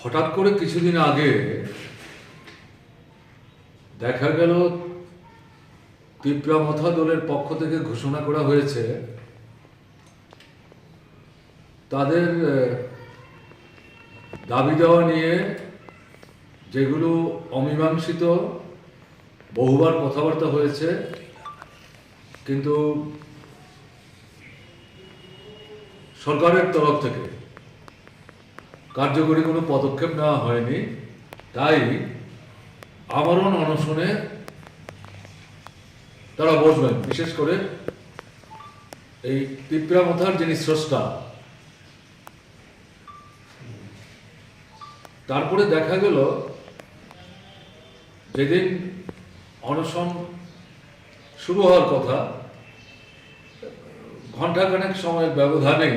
হঠাৎ করে কিছুদিন আগে দেখা গেল তিপ্রামথা দলের পক্ষ থেকে ঘোষণা করা হয়েছে তাদের দাবি দেওয়া নিয়ে যেগুলো অমীমাংসিত, বহুবার কথাবার্তা হয়েছে, কিন্তু সরকারের তরফ থেকে কার্যকরী কোনো পদক্ষেপ নেওয়া হয়নি। তাই আমরণ অনশনে তারা বসবেন। বিশেষ করে এই তিপ্রামথার যিনি স্রষ্টা, তারপরে দেখা গেল যেদিন অনশন শুরু হওয়ার কথা, ঘণ্টাখানেক সময়ের ব্যবধানেই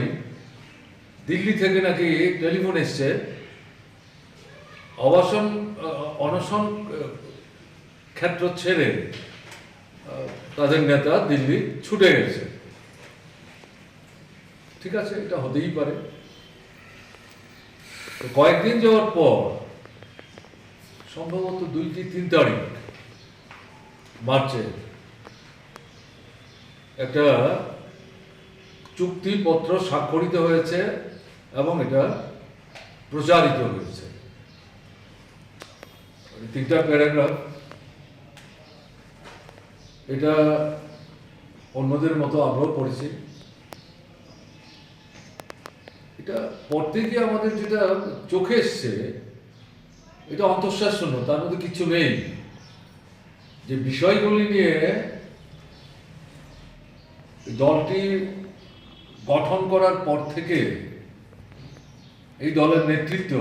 দিল্লি থেকে নাকি টেলিফোন এসছে, অনশন ক্ষেত্র ছেড়ে তাদের নেতা দিল্লি ছুটে গেছে। ঠিক আছে, এটা হতেই পারে। কয়েকদিন যাওয়ার পর, সম্ভবত 2 কি 3 তারিখ মার্চে, একটা চুক্তিপত্র স্বাক্ষরিত হয়েছে এবং এটা প্রচারিত হয়েছে। 3টা প্যারাগ্রাফ। এটা অন্যদের মতো আমরাও পড়েছি। এটা পড়তে গিয়ে আমাদের যেটা চোখে এসছে, এটা অন্তঃশ্বাস শূন্য, তার মধ্যে কিছু নেই। যে বিষয়গুলি নিয়ে দলটি গঠন করার পর থেকে এই দলের নেতৃত্ব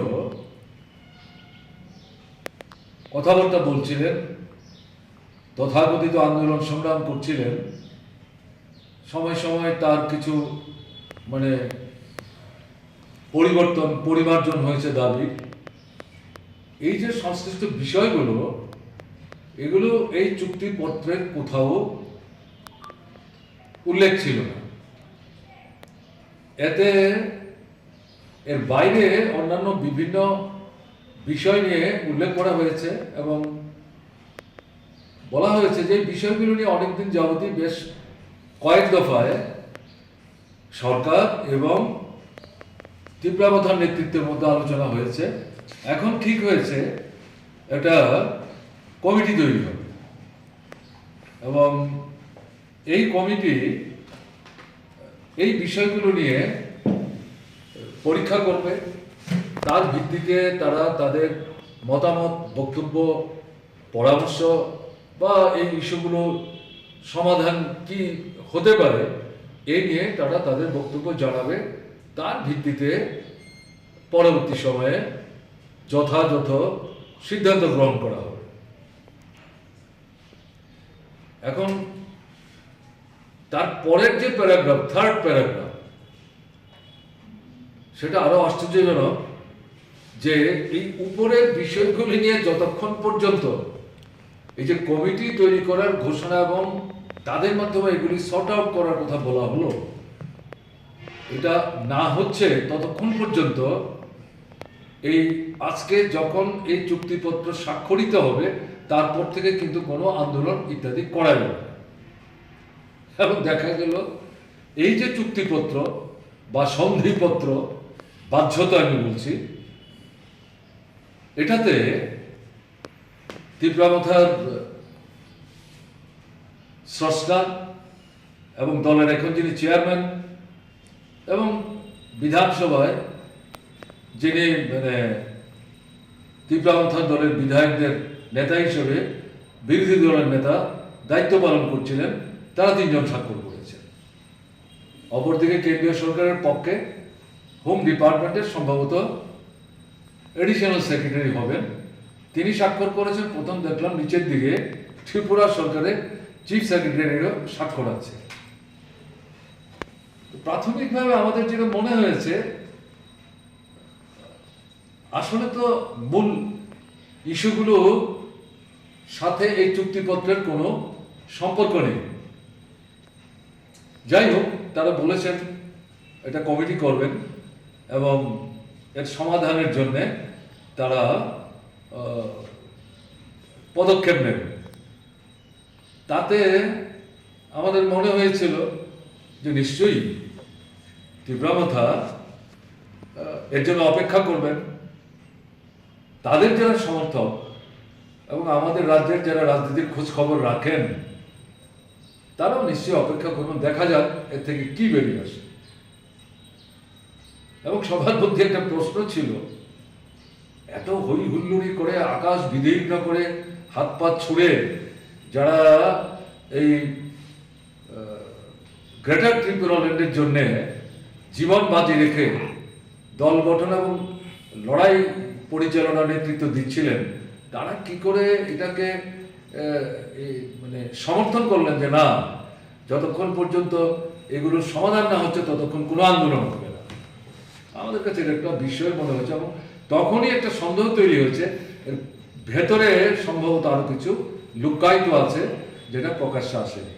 কথাবার্তা বলছিলেন, তথাকথিত আন্দোলন সংগ্রাম করছিলেন, সময় সময় তার কিছু পরিমার্জন হয়েছে দাবি। এই যে সংশ্লিষ্ট বিষয়গুলো, এগুলো এই চুক্তিপত্রের কোথাও উল্লেখ ছিল না। এতে এর বাইরে অন্যান্য বিভিন্ন বিষয় নিয়ে উল্লেখ করা হয়েছে এবং বলা হয়েছে যে বিষয়গুলো নিয়ে অনেকদিন যাবতীয় বেশ কয়েক দফায় সরকার এবং তিপ্রামথার নেতৃত্বের মধ্যে আলোচনা হয়েছে। এখন ঠিক হয়েছে একটা কমিটি তৈরি হবে এবং এই কমিটি এই বিষয়গুলো নিয়ে পরীক্ষা করবে। তার ভিত্তিতে তারা তাদের মতামত, বক্তব্য, পরামর্শ বা এই ইস্যুগুলো সমাধান কি হতে পারে, এই নিয়ে তারা তাদের বক্তব্য জানাবে। তার ভিত্তিতে পরবর্তী সময়ে যথাযথ সিদ্ধান্ত গ্রহণ করা হবে। এখন তার পরের যে প্যারাগ্রাফ, 3rd প্যারাগ্রাফ, সেটা আরো আশ্চর্যজনক। যে এই উপরের বিষয়গুলি নিয়ে যতক্ষণ পর্যন্ত এই যে কমিটি তৈরি করার ঘোষণা এবং তাদের মাধ্যমে এগুলি সর্ট আউট করার কথা বলা হলো, এটা না হচ্ছে ততক্ষণ পর্যন্ত এই আজকে যখন এই চুক্তিপত্র স্বাক্ষরিত হবে, তারপর থেকে কিন্তু কোনো আন্দোলন ইত্যাদি করা যাবে না। এবং দেখা গেল এই যে চুক্তিপত্র বা সন্ধিপত্র, বাধ্যতা আমি বলছি, এটাতে তিপ্রামথার স্রষ্টা এবং দলের এখন যিনি চেয়ারম্যান এবং বিধানসভায় যিনি তিপ্রামথার দলের বিধায়কদের নেতা হিসেবে বিরোধী দলের নেতা দায়িত্ব পালন করছিলেন, তারা 3 জন স্বাক্ষর করেছেন। অপরদিকে কেন্দ্রীয় সরকারের পক্ষে হোম ডিপার্টমেন্টের সম্ভবত এডিশনাল সেক্রেটারি হবেন, তিনি স্বাক্ষর করেছেন। প্রথম দেখলাম নিচের দিকে ত্রিপুরা সরকারের চিফ সেক্রেটারিরও স্বাক্ষর আছে। প্রাথমিকভাবে আমাদের যেটা মনে হয়েছে, আসলে তো মূল ইস্যুগুলো সাথে এই চুক্তিপত্রের কোনো সম্পর্ক নেই। যাই হোক, তারা বলেছেন এটা কমিটি করবেন এবং এর সমাধানের জন্য তারা পদক্ষেপ নেবে। তাতে আমাদের মনে হয়েছিল যে নিশ্চয়ই তীব্রামাথা এর জন্য অপেক্ষা করবেন। তাদের যারা সমর্থক এবং আমাদের রাজ্যের যারা রাজনীতির খোঁজ খবর রাখেন তারাও নিশ্চয়ই অপেক্ষা করবেন, দেখা যাক এর থেকে কি বেরিয়ে আসে। এবং সবার মধ্যে একটা প্রশ্ন ছিল, এত হই হুল্লোড়ি করে আকাশ বিদীর্ণ করে হাত পা ছুড়ে যারা এই গ্রেটার ত্রিপুরাল্যান্ডের জন্য জীবন বাজি রেখে দল গঠন এবং লড়াই পরিচালনা নেতৃত্ব দিচ্ছিলেন, তারা কি করে এটাকে মানে সমর্থন করলেন যে না, যতক্ষণ পর্যন্ত এগুলোর সমাধান না হচ্ছে ততক্ষণ কোনো আন্দোলন হবে না। আমাদের কাছে এটা একটা বিষয় মনে হয়েছে এবং তখনই একটা সন্দেহ তৈরি হয়েছে এর ভেতরে সম্ভবত আরো কিছু লুকায়িত আছে যেটা প্রকাশ্যে আসেনি।